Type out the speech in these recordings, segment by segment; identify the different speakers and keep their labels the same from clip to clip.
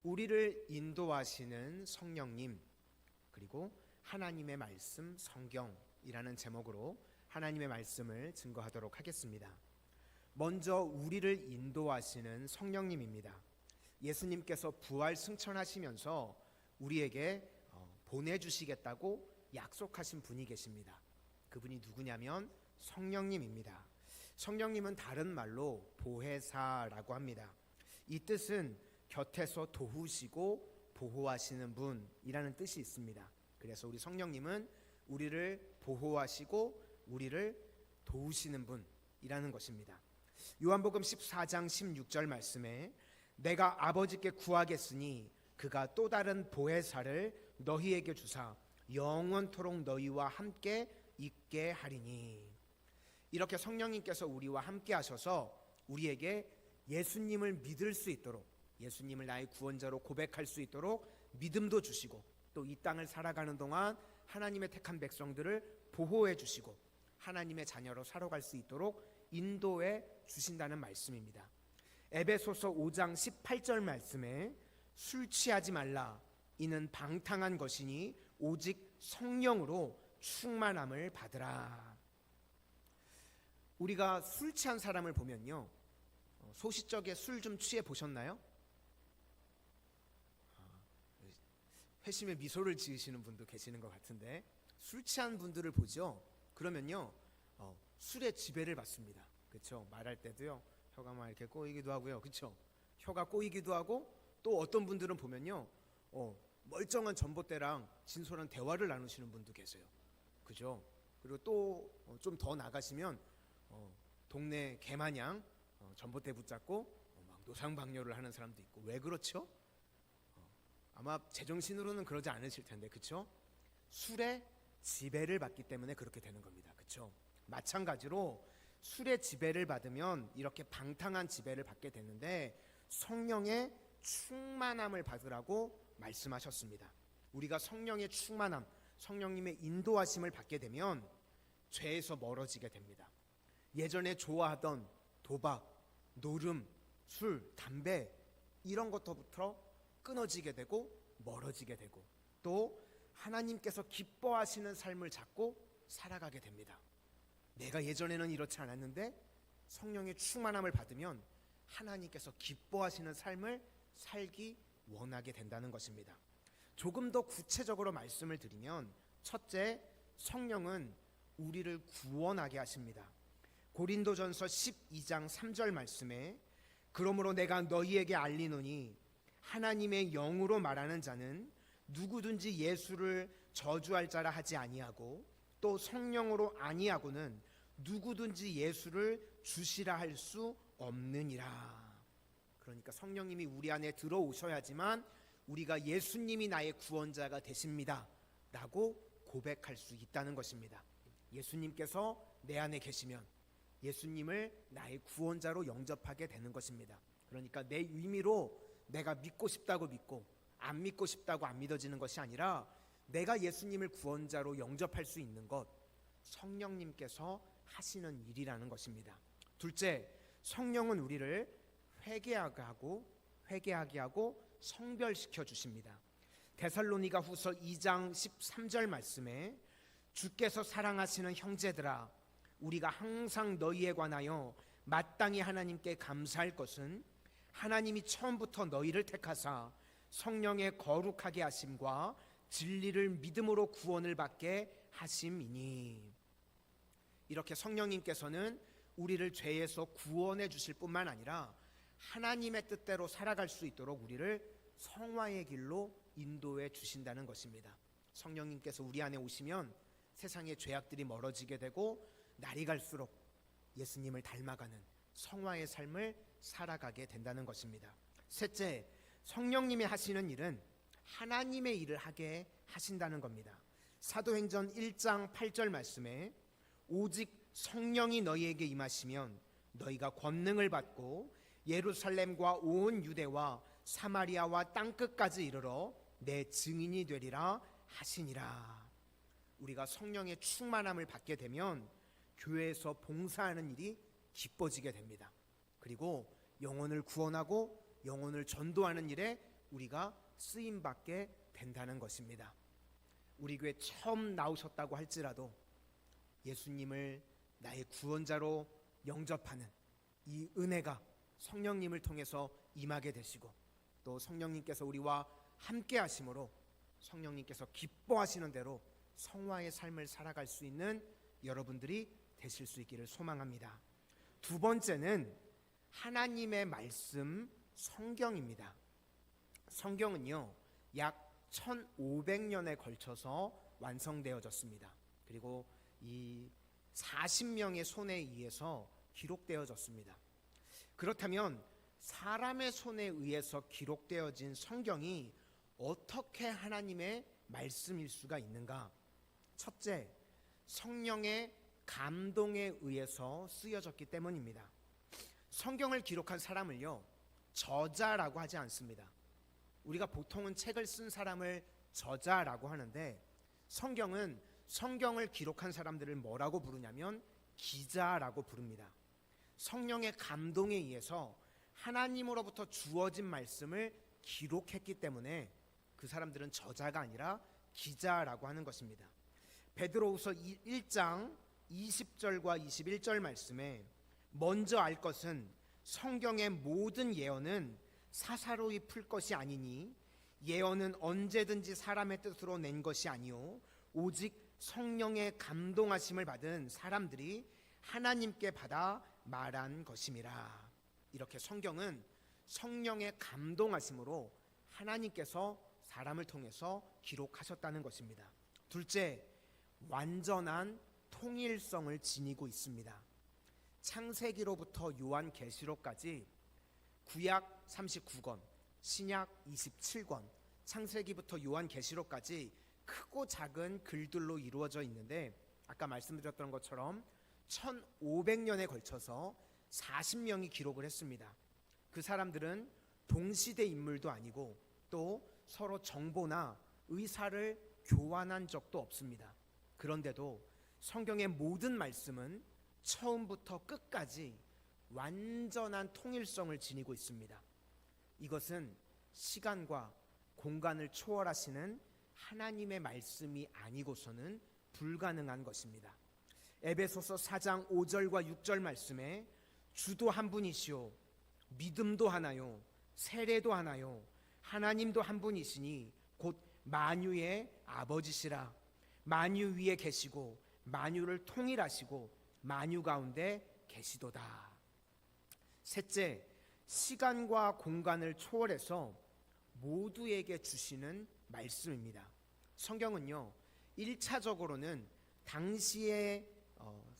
Speaker 1: 우리를 인도하시는 성령님, 그리고 하나님의 말씀 성경이라는 제목으로 하나님의 말씀을 증거하도록 하겠습니다. 먼저 우리를 인도하시는 성령님입니다. 예수님께서 부활 승천하시면서 우리에게 보내주시겠다고 약속하신 분이 계십니다. 그분이 누구냐면 성령님입니다. 성령님은 다른 말로 보혜사라고 합니다. 이 뜻은 곁에서 도우시고 보호하시는 분이라는 뜻이 있습니다. 그래서 우리 성령님은 우리를 보호하시고 우리를 도우시는 분이라는 것입니다. 요한복음 14장 16절 말씀에 내가 아버지께 구하겠으니 그가 또 다른 보혜사를 너희에게 주사 영원토록 너희와 함께 있게 하리니. 이렇게 성령님께서 우리와 함께 하셔서 우리에게 예수님을 믿을 수 있도록, 예수님을 나의 구원자로 고백할 수 있도록 믿음도 주시고, 또 이 땅을 살아가는 동안 하나님의 택한 백성들을 보호해 주시고 하나님의 자녀로 살아갈 수 있도록 인도해 주신다는 말씀입니다. 에베소서 5장 18절 말씀에 술 취하지 말라 이는 방탕한 것이니 오직 성령으로 충만함을 받으라. 우리가 술 취한 사람을 보면요, 소시적에 술 좀 취해 보셨나요? 회심의 미소를 지으시는 분도 계시는 것 같은데, 술 취한 분들을 보죠. 그러면요, 술의 지배를 받습니다. 그렇죠? 말할 때도요, 혀가 막 이렇게 꼬이기도 하고요, 그렇죠? 혀가 꼬이기도 하고, 또 어떤 분들은 보면요, 멀쩡한 전봇대랑 진솔한 대화를 나누시는 분도 계세요. 그죠? 그리고 또 좀 더 나가시면 동네 개마냥 전봇대 붙잡고 막 노상방뇨를 하는 사람도 있고. 왜 그렇죠? 아마 제정신으로는 그러지 않으실 텐데, 그렇죠? 술의 지배를 받기 때문에 그렇게 되는 겁니다. 그렇죠? 마찬가지로 술의 지배를 받으면 이렇게 방탕한 지배를 받게 되는데, 성령의 충만함을 받으라고 말씀하셨습니다. 우리가 성령의 충만함, 성령님의 인도하심을 받게 되면 죄에서 멀어지게 됩니다. 예전에 좋아하던 도박, 노름, 술, 담배 이런 것부터 끊어지게 되고 멀어지게 되고, 또 하나님께서 기뻐하시는 삶을 찾고 살아가게 됩니다. 내가 예전에는 이렇지 않았는데 성령의 충만함을 받으면 하나님께서 기뻐하시는 삶을 살기 원하게 된다는 것입니다. 조금 더 구체적으로 말씀을 드리면, 첫째, 성령은 우리를 구원하게 하십니다. 고린도전서 12장 3절 말씀에 그러므로 내가 너희에게 알리노니 하나님의 영으로 말하는 자는 누구든지 예수를 저주할 자라 하지 아니하고 또 성령으로 아니하고는 누구든지 예수를 주시라 할 수 없느니라. 그러니까 성령님이 우리 안에 들어오셔야지만 우리가 예수님이 나의 구원자가 되십니다 라고 고백할 수 있다는 것입니다. 예수님께서 내 안에 계시면 예수님을 나의 구원자로 영접하게 되는 것입니다. 그러니까 내 의미로 내가 믿고 싶다고 믿고 안 믿고 싶다고 안 믿어지는 것이 아니라, 내가 예수님을 구원자로 영접할 수 있는 것, 성령님께서 하시는 일이라는 것입니다. 둘째, 성령은 우리를 회개하게 하고 성별시켜 주십니다. 데살로니가 후서 2장 13절 말씀에 주께서 사랑하시는 형제들아, 우리가 항상 너희에 관하여 마땅히 하나님께 감사할 것은 하나님이 처음부터 너희를 택하사 성령의 거룩하게 하심과 진리를 믿음으로 구원을 받게 하심이니. 이렇게 성령님께서는 우리를 죄에서 구원해 주실 뿐만 아니라 하나님의 뜻대로 살아갈 수 있도록 우리를 성화의 길로 인도해 주신다는 것입니다. 성령님께서 우리 안에 오시면 세상의 죄악들이 멀어지게 되고 날이 갈수록 예수님을 닮아가는 성화의 삶을 살아가게 된다는 것입니다. 셋째, 성령님이 하시는 일은 하나님의 일을 하게 하신다는 겁니다. 사도행전 1장 8절 말씀에 오직 성령이 너희에게 임하시면 너희가 권능을 받고 예루살렘과 온 유대와 사마리아와 땅끝까지 이르러 내 증인이 되리라 하시니라. 우리가 성령의 충만함을 받게 되면 교회에서 봉사하는 일이 기뻐지게 됩니다. 그리고 영혼을 구원하고 영혼을 전도하는 일에 우리가 쓰임받게 된다는 것입니다. 우리 교회 처음 나오셨다고 할지라도 예수님을 나의 구원자로 영접하는 이 은혜가 성령님을 통해서 임하게 되시고, 또 성령님께서 우리와 함께 하심으로 성령님께서 기뻐하시는 대로 성화의 삶을 살아갈 수 있는 여러분들이 되실 수 있기를 소망합니다. 두 번째는 하나님의 말씀 성경입니다. 성경은요, 약 1500년에 걸쳐서 완성되어졌습니다. 그리고 이 40명의 손에 의해서 기록되어졌습니다. 그렇다면 사람의 손에 의해서 기록되어진 성경이 어떻게 하나님의 말씀일 수가 있는가? 첫째, 성령의 감동에 의해서 쓰여졌기 때문입니다. 성경을 기록한 사람을요, 저자라고 하지 않습니다. 우리가 보통은 책을 쓴 사람을 저자라고 하는데, 성경은 성경을 기록한 사람들을 뭐라고 부르냐면 기자라고 부릅니다. 성령의 감동에 의해서 하나님으로부터 주어진 말씀을 기록했기 때문에 그 사람들은 저자가 아니라 기자라고 하는 것입니다. 베드로후서 1장 20절과 21절 말씀에 먼저 알 것은 성경의 모든 예언은 사사로이 풀 것이 아니니 예언은 언제든지 사람의 뜻으로 낸 것이 아니요 오직 성령의 감동하심을 받은 사람들이 하나님께 받아 말한 것임이라. 이렇게 성경은 성령의 감동하심으로 하나님께서 사람을 통해서 기록하셨다는 것입니다. 둘째, 완전한 통일성을 지니고 있습니다. 창세기로부터 요한계시록까지 구약 39권, 신약 27권, 창세기부터 요한계시록까지 크고 작은 글들로 이루어져 있는데, 아까 말씀드렸던 것처럼 1500년에 걸쳐서 40명이 기록을 했습니다. 그 사람들은 동시대 인물도 아니고 또 서로 정보나 의사를 교환한 적도 없습니다. 그런데도 성경의 모든 말씀은 처음부터 끝까지 완전한 통일성을 지니고 있습니다. 이것은 시간과 공간을 초월하시는 하나님의 말씀이 아니고서는 불가능한 것입니다. 에베소서 4장 5절과 6절 말씀에 주도 한 분이시오 믿음도 하나요 세례도 하나요 하나님도 한 분이시니 곧 만유의 아버지시라. 만유 위에 계시고 만유를 통일하시고 만유 가운데 계시도다. 셋째, 시간과 공간을 초월해서 모두에게 주시는 말씀입니다. 성경은요, 1차적으로는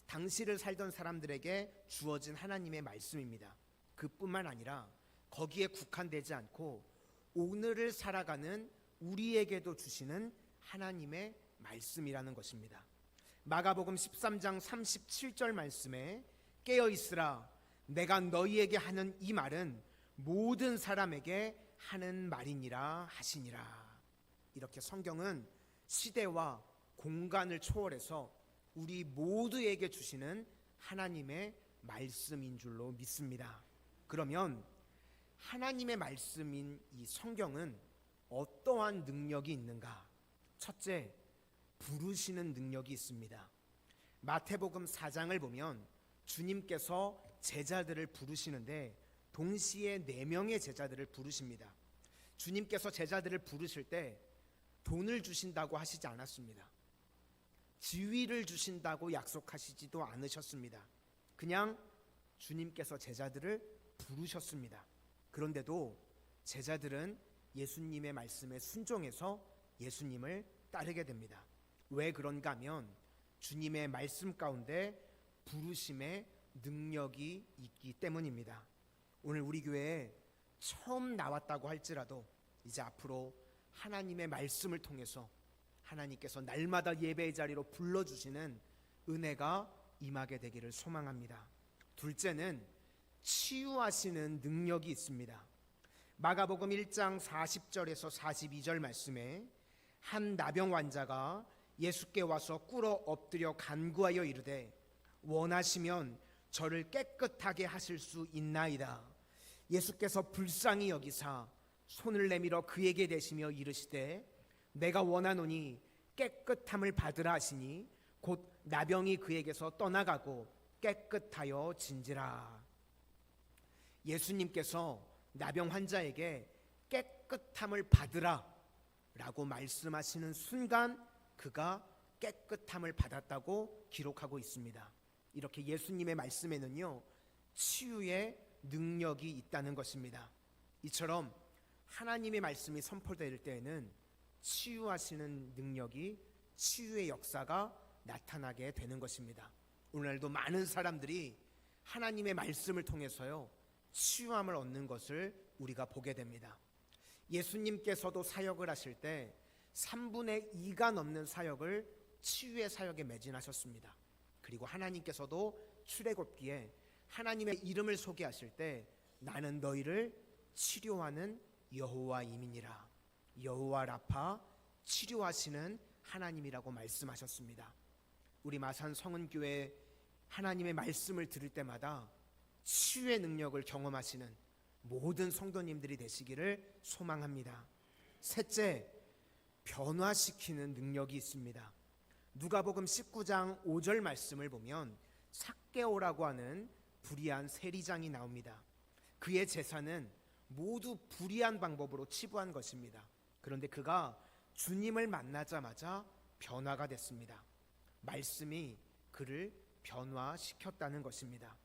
Speaker 1: 당시를 살던 사람들에게 주어진 하나님의 말씀입니다. 그뿐만 아니라 거기에 국한되지 않고 오늘을 살아가는 우리에게도 주시는 하나님의 말씀이라는 것입니다. 마가복음 13장 37절 말씀에 깨어있으라 내가 너희에게 하는 이 말은 모든 사람에게 하는 말이니라 하시니라. 이렇게 성경은 시대와 공간을 초월해서 우리 모두에게 주시는 하나님의 말씀인 줄로 믿습니다. 그러면 하나님의 말씀인 이 성경은 어떠한 능력이 있는가? 첫째, 부르시는 능력이 있습니다. 마태복음 4장을 보면 주님께서 제자들을 부르시는데 동시에 4명의 제자들을 부르십니다. 주님께서 제자들을 부르실 때 돈을 주신다고 하시지 않았습니다. 지위를 주신다고 약속하시지도 않으셨습니다. 그냥 주님께서 제자들을 부르셨습니다. 그런데도 제자들은 예수님의 말씀에 순종해서 예수님을 따르게 됩니다. 왜 그런가 하면 주님의 말씀 가운데 부르심의 능력이 있기 때문입니다. 오늘 우리 교회에 처음 나왔다고 할지라도 이제 앞으로 하나님의 말씀을 통해서 하나님께서 날마다 예배의 자리로 불러주시는 은혜가 임하게 되기를 소망합니다. 둘째는 치유하시는 능력이 있습니다. 마가복음 1장 40절에서 42절 말씀에 한 나병 환자가 예수께 와서 꿇어 엎드려 간구하여 이르되 원하시면 저를 깨끗하게 하실 수 있나이다. 예수께서 불쌍히 여기사 손을 내밀어 그에게 대시며 이르시되 내가 원하노니 깨끗함을 받으라 하시니 곧 나병이 그에게서 떠나가고 깨끗하여 진지라. 예수님께서 나병 환자에게 깨끗함을 받으라 라고 말씀하시는 순간 그가 깨끗함을 받았다고 기록하고 있습니다. 이렇게 예수님의 말씀에는요, 치유의 능력이 있다는 것입니다. 이처럼 하나님의 말씀이 선포될 때에는 치유하시는 능력이, 치유의 역사가 나타나게 되는 것입니다. 오늘날도 많은 사람들이 하나님의 말씀을 통해서요, 치유함을 얻는 것을 우리가 보게 됩니다. 예수님께서도 사역을 하실 때 3분의 2가 넘는 사역을 치유의 사역에 매진하셨습니다. 그리고 하나님께서도 출애굽기에 하나님의 이름을 소개하실 때 나는 너희를 치료하는 여호와임이니라, 여호와 라파, 치료하시는 하나님이라고 말씀하셨습니다. 우리 마산 성은교회 하나님의 말씀을 들을 때마다 치유의 능력을 경험하시는 모든 성도님들이 되시기를 소망합니다. 셋째, 변화시키는 능력이 있습니다. 누가복음 19장 5절 말씀을 보면 삭개오라고 하는 불의한 세리장이 나옵니다. 그의 재산은 모두 불의한 방법으로 치부한 것입니다. 그런데 그가 주님을 만나자마자 변화가 됐습니다. 말씀이 그를 변화시켰다는 것입니다.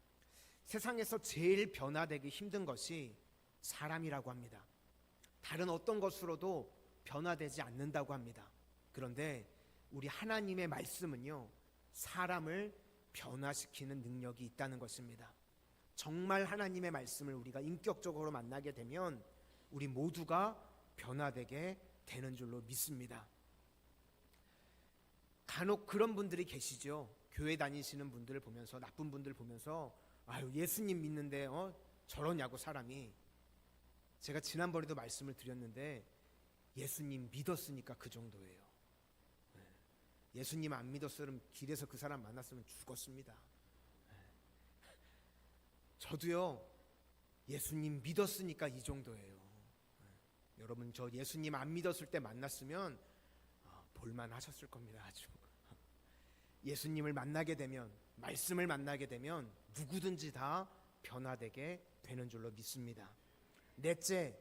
Speaker 1: 세상에서 제일 변화되기 힘든 것이 사람이라고 합니다. 다른 어떤 것으로도 변화되지 않는다고 합니다. 그런데 우리 하나님의 말씀은요, 사람을 변화시키는 능력이 있다는 것입니다. 정말 하나님의 말씀을 우리가 인격적으로 만나게 되면 우리 모두가 변화되게 되는 줄로 믿습니다. 간혹 그런 분들이 계시죠. 교회 다니시는 분들을 보면서, 나쁜 분들 보면서 아유, 예수님 믿는데 저러냐고 사람이. 제가 지난번에도 말씀을 드렸는데 예수님 믿었으니까 그 정도예요. 예수님 안 믿었으면 길에서 그 사람 만났으면 죽었습니다. 저도요, 예수님 믿었으니까 이 정도예요. 여러분, 저 예수님 안 믿었을 때 만났으면 볼만 하셨을 겁니다. 아주. 예수님을 만나게 되면, 말씀을 만나게 되면 누구든지 다 변화되게 되는 줄로 믿습니다. 넷째,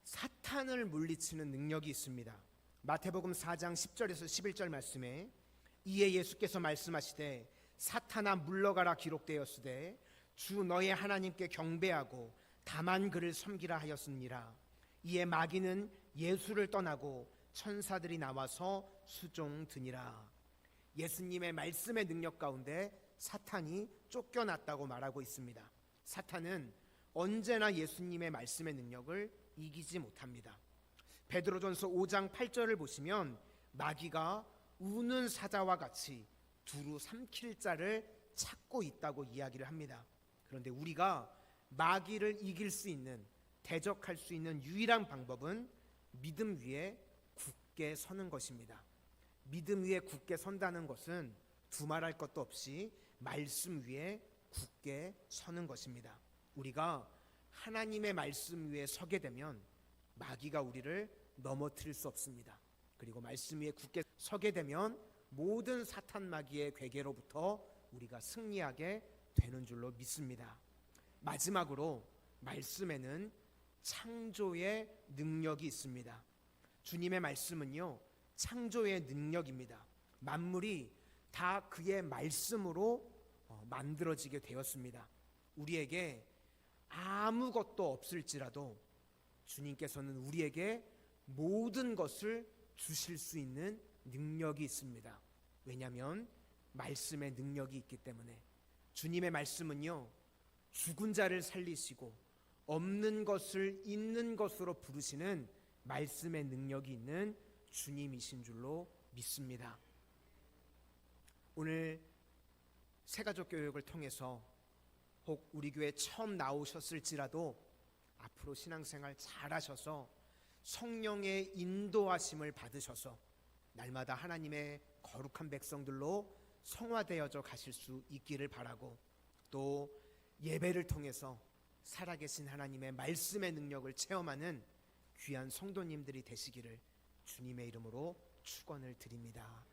Speaker 1: 사탄을 물리치는 능력이 있습니다. 마태복음 4장 10절에서 11절 말씀에 이에 예수께서 말씀하시되 사탄아 물러가라 기록되었으되 주 너의 하나님께 경배하고 다만 그를 섬기라 하였느니라. 이에 마귀는 예수를 떠나고 천사들이 나와서 수종드니라. 예수님의 말씀의 능력 가운데 사탄이 쫓겨났다고 말하고 있습니다. 사탄은 언제나 예수님의 말씀의 능력을 이기지 못합니다. 베드로전서 5장 8절을 보시면 마귀가 우는 사자와 같이 두루 삼킬 자를 찾고 있다고 이야기를 합니다. 그런데 우리가 마귀를 이길 수 있는, 대적할 수 있는 유일한 방법은 믿음 위에 굳게 서는 것입니다. 믿음 위에 굳게 선다는 것은 두말할 것도 없이 말씀 위에 굳게 서는 것입니다. 우리가 하나님의 말씀 위에 서게 되면 마귀가 우리를 넘어뜨릴 수 없습니다. 그리고 말씀 위에 굳게 서게 되면 모든 사탄 마귀의 괴계로부터 우리가 승리하게 되는 줄로 믿습니다. 마지막으로 말씀에는 창조의 능력이 있습니다. 주님의 말씀은요, 창조의 능력입니다. 만물이 다 그의 말씀으로 만들어지게 되었습니다. 우리에게 아무것도 없을지라도 주님께서는 우리에게 모든 것을 주실 수 있는 능력이 있습니다. 왜냐하면 말씀의 능력이 있기 때문에. 주님의 말씀은요, 죽은 자를 살리시고 없는 것을 있는 것으로 부르시는 말씀의 능력이 있는 주님이신 줄로 믿습니다. 오늘 새가족 교육을 통해서 혹 우리 교회 처음 나오셨을지라도 앞으로 신앙생활 잘하셔서 성령의 인도하심을 받으셔서 날마다 하나님의 거룩한 백성들로 성화되어져 가실 수 있기를 바라고, 또 예배를 통해서 살아계신 하나님의 말씀의 능력을 체험하는 귀한 성도님들이 되시기를 주님의 이름으로 축원을 드립니다.